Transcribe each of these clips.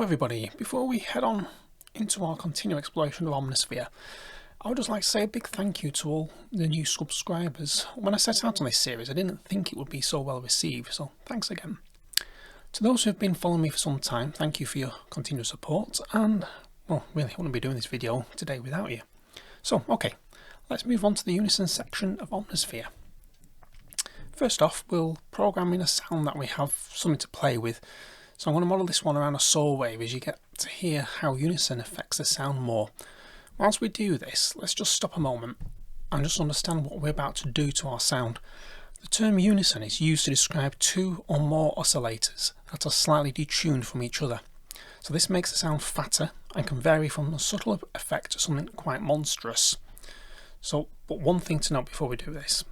Hello everybody, before we head on into our continued exploration of Omnisphere, I would just like to say a big thank you to all the new subscribers. When I set out on this series I didn't think it would be so well received, so thanks again. To those who have been following me for some time, thank you for your continued support, and well, really I wouldn't be doing this video today without you. So okay, let's move on to the Unison section of Omnisphere. First off, we'll program in a sound that we have something to play with. So I'm going to model this one around a saw wave as you get to hear how Unison affects the sound more. Whilst we do this, let's just stop a moment and just understand what we're about to do to our sound. The term unison is used to describe two or more oscillators that are slightly detuned from each other. So this makes the sound fatter and can vary from a subtle effect to something quite monstrous. So, but one thing to note before we do this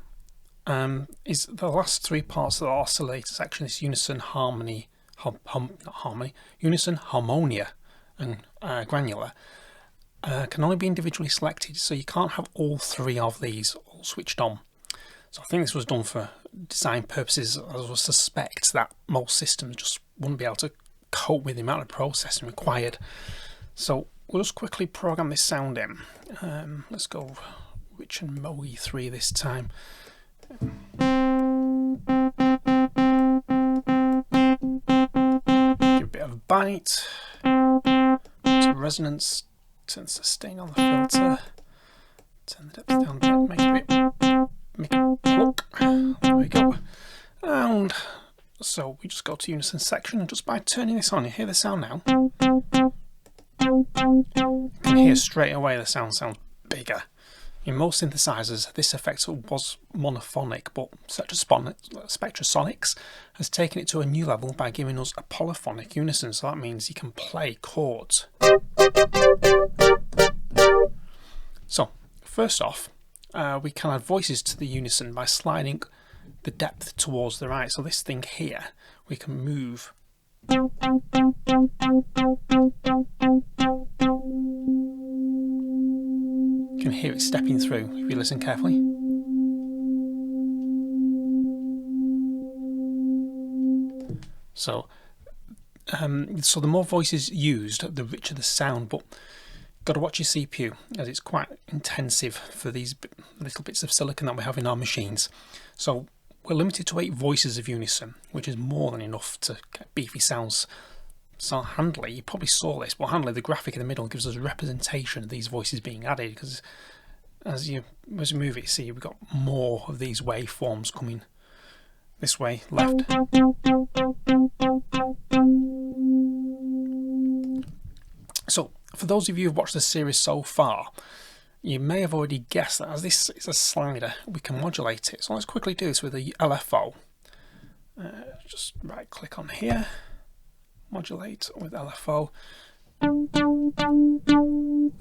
is the last three parts of the oscillator section, this unison harmony, unison harmonia and granular, can only be individually selected, so you can't have all three of these all switched on. So I think this was done for design purposes, as I suspect that most systems just wouldn't be able to cope with the amount of processing required. So we'll just quickly program this sound in. Let's go Rich and Moe 3 this time. Give a bit of a bite, to resonance, turn sustain on the filter, turn the depth down a bit, make it pluck. There we go. And so we just go to Unison section, and just by turning this on, you hear the sound now. You can hear straight away the sound sounds bigger. In most synthesizers, this effect was monophonic, but Spectrasonics has taken it to a new level by giving us a polyphonic unison, so that means you can play chords. So, first off, we can add voices to the unison by sliding the depth towards the right. So this thing here, we can move. You can hear it stepping through if you listen carefully. So the more voices used, the richer the sound, but got to watch your CPU as it's quite intensive for these little bits of silicon that we have in our machines. So we're limited to 8 voices of unison, which is more than enough to get beefy sounds. So handily, you probably saw this, but handily the graphic in the middle gives us a representation of these voices being added, because as we move it, see we've got more of these waveforms coming this way, left. So for those of you who've watched the series so far, you may have already guessed that as this is a slider, we can modulate it. So let's quickly do this with the LFO. Just right click on here. Modulate with LFO.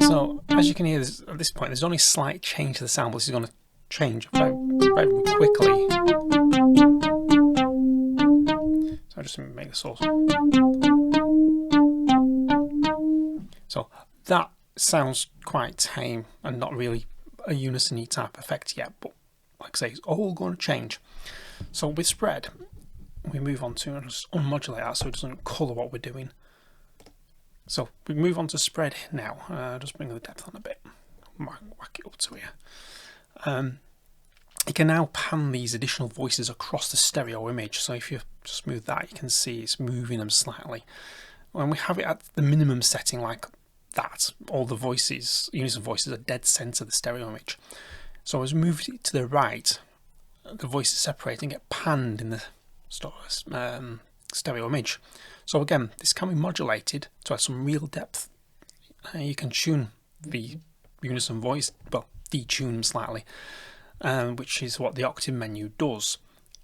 So as you can hear, at this point there's only a slight change to the sound, but this is going to change very, very quickly. So I'll just make this also. So that sounds quite tame and not really a unison-y type effect yet, but like I say, it's all going to change. So with spread, we move on to just unmodulate that so it doesn't colour what we're doing. So we move on to spread now. Just bring the depth on a bit, whack it up to here. You can now pan these additional voices across the stereo image. So if you just move that, you can see it's moving them slightly. When we have it at the minimum setting like that, all the voices, Unison voices, are dead centre of the stereo image. So as we move it to the right, the voices separate and get panned in the stereo image. So again, this can be modulated to add some real depth. You can tune the Unison voice, well, detune them slightly, which is what the octave menu does.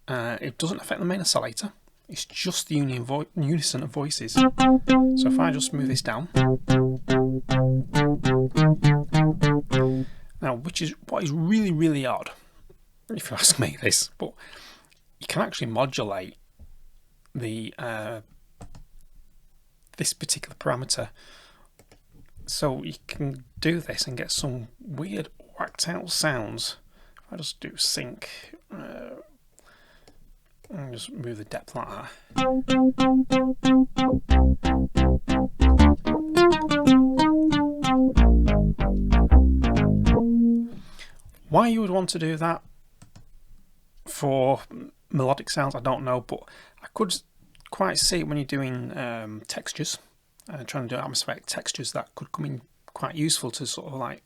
It doesn't affect the main oscillator, it's just the unison of voices. So if I just move this down, now what is really, really odd, if you ask me this, but you can actually modulate the this particular parameter. So you can do this and get some weird whacked out sounds. If I just do sync, And just move the depth like that. Why you would want to do that for melodic sounds, I don't know, but I could quite see it when you're doing textures, trying to do atmospheric textures. That could come in quite useful to sort of like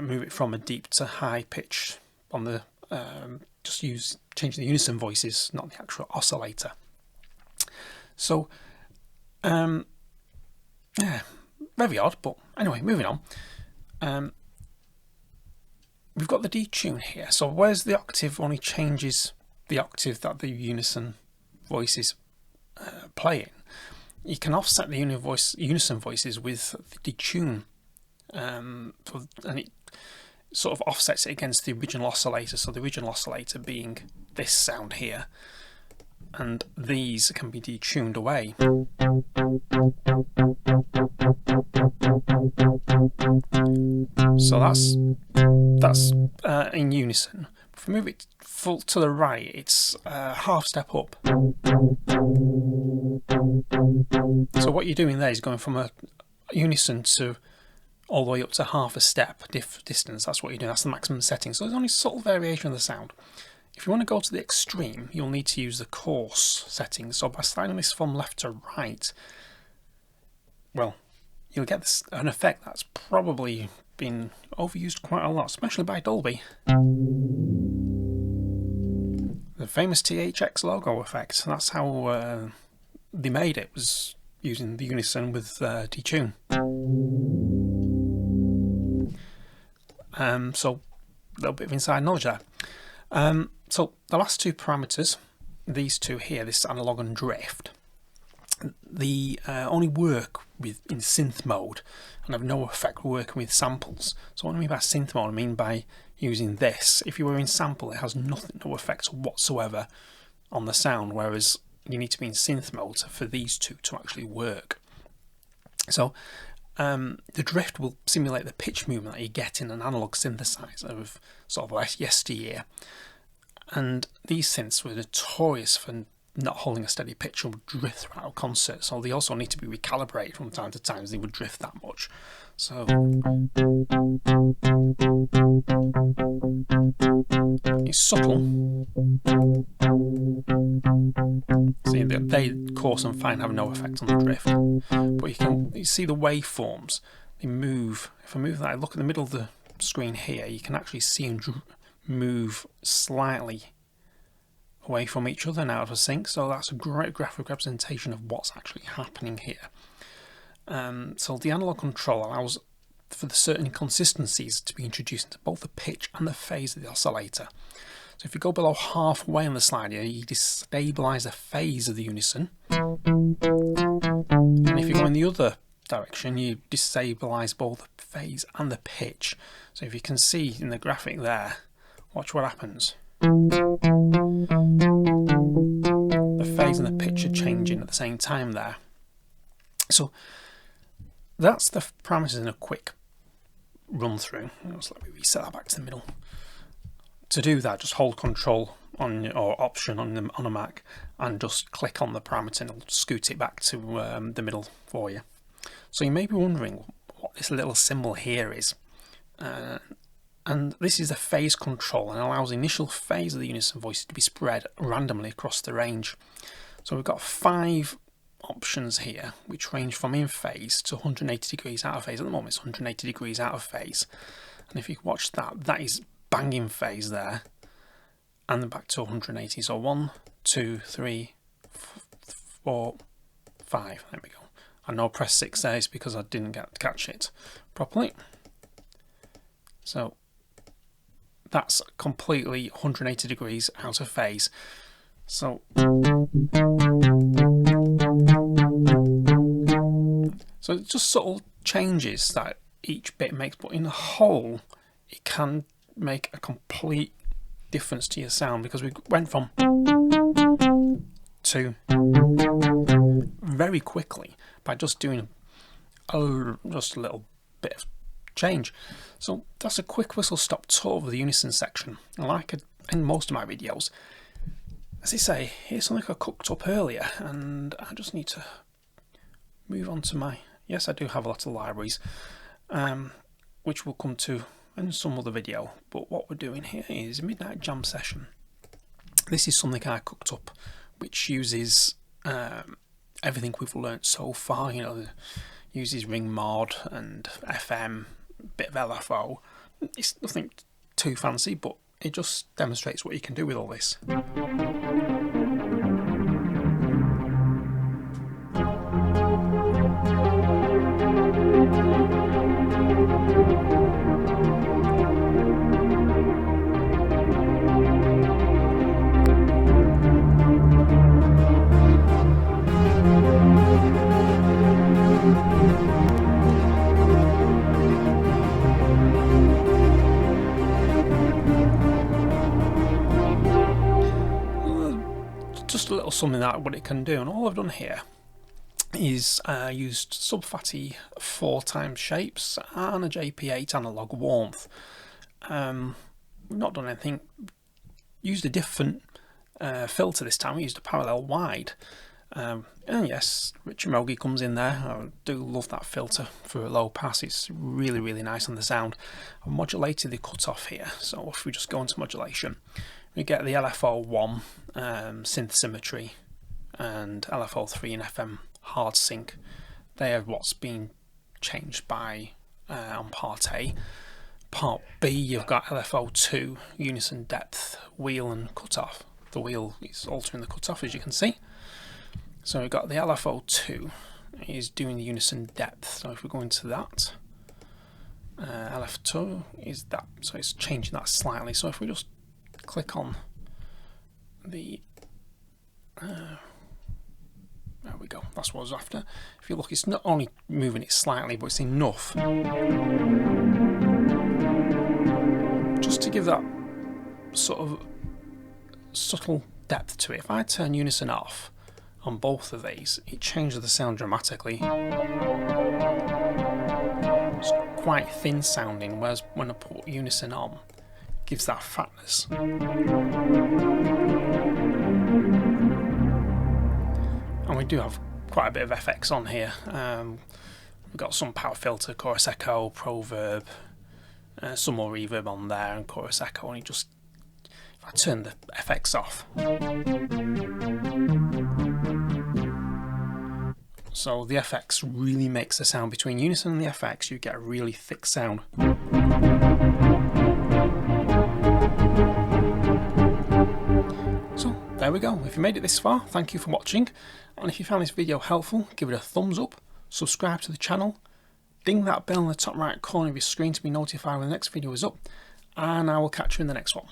move it from a deep to high pitch on the change the unison voices, not the actual oscillator. So yeah, very odd, but anyway, moving on. We've got the detune here. So whereas the octave only changes the octave that the unison voices play in, you can offset the unison voices with the detune, and it sort of offsets it against the original oscillator. So the original oscillator being this sound here, and these can be detuned away. So that's in unison. If we move it full to the right, it's half step up. So what you're doing there is going from a unison to all the way up to half a step distance. That's what you're doing. That's the maximum setting. So there's only subtle variation of the sound. If you want to go to the extreme, you'll need to use the coarse settings. So by sliding this from left to right, well, you'll get an effect that's probably been overused quite a lot, especially by Dolby. The famous THX logo effect. That's how they made it, was using the unison with Detune. So a little bit of inside knowledge there. So the last two parameters, these two here, this analog and drift, they only work in synth mode and have no effect working with samples. So what I mean by synth mode, I mean by using this. If you were in sample, it has no effect whatsoever on the sound, whereas you need to be in synth mode for these two to actually work. So the drift will simulate the pitch movement that you get in an analog synthesizer of sort of yesteryear. And these synths were notorious for not holding a steady pitch or drift throughout a concert, so they also need to be recalibrated from time to time as they would drift that much. So it's subtle. See, they coarse and fine have no effect on the drift, but you see the waveforms. They move. If I move that, look at the middle of the screen here, you can actually see them move slightly away from each other and out of sync. So that's a great graphic representation of what's actually happening here. So the analog control allows for the certain inconsistencies to be introduced into both the pitch and the phase of the oscillator. So if you go below halfway on the slide here, you destabilize the phase of the unison, and if you go in the other direction, you destabilize both the phase and the pitch. So if you can see in the graphic there, watch what happens. The phase and the pitch are changing at the same time there. So that's the parameters in a quick run through. Let's let me reset that back to the middle. To do that, just hold Control or Option on a Mac and just click on the parameter and it'll scoot it back to the middle for you. So you may be wondering what this little symbol here is. And this is the phase control and allows the initial phase of the unison voices to be spread randomly across the range. So we've got 5 options here which range from in phase to 180 degrees out of phase. At the moment it's 180 degrees out of phase, and if you watch that, that is bang in phase there, and then back to 180. So 1, 2, 3, 4, 5. There we go. I know I pressed 6 there because I didn't catch it properly. So that's completely 180 degrees out of phase. So it's just subtle changes that each bit makes, but in a whole it can make a complete difference to your sound, because we went from to very quickly by just doing just a little bit of change. So that's a quick whistle stop tour of the unison section. Like in most of my videos, As I say, here's something I cooked up earlier, and I just need to move on to my... Yes, I do have a lot of libraries, which we'll come to in some other video. But what we're doing here is a midnight jam session. This is something I cooked up, which uses everything we've learnt so far. You know, uses ring mod and FM, a bit of LFO. It's nothing too fancy, but it just demonstrates what you can do with all this. Just a little something that what it can do, and all I've done here is used sub-fatty 4x shapes and a JP8 analog warmth. We've not done anything, used a different filter this time. We used a parallel wide, and yes, Richard Mogi comes in there. I do love that filter for a low pass. It's really, really nice on the sound. I've modulated the cutoff here, so if we just go into modulation, we get the LFO1 synth symmetry and LFO3 and FM hard sync. They are what's been changed by on part A. Part B, you've got LFO2 unison depth, wheel and cutoff. The wheel is altering the cutoff, as you can see. So we've got the LFO2 is doing the unison depth. So if we go into that, LF2 is that, so it's changing that slightly. So if we just click on the there we go, that's what I was after. If you look, it's not only moving it slightly, but it's enough just to give that sort of subtle depth to it. If I turn unison off on both of these, it changes the sound dramatically. It's quite thin sounding, whereas when I put unison on, it gives that fatness. And we do have quite a bit of FX on here. We've got some power filter, chorus echo, proverb, some more reverb on there, and chorus echo. And just, if I turn the FX off, so the FX really makes the sound between unison and the FX. You get a really thick sound. So there we go. If you made it this far, thank you for watching. And if you found this video helpful, give it a thumbs up, subscribe to the channel, ding that bell in the top right corner of your screen to be notified when the next video is up, and I will catch you in the next one.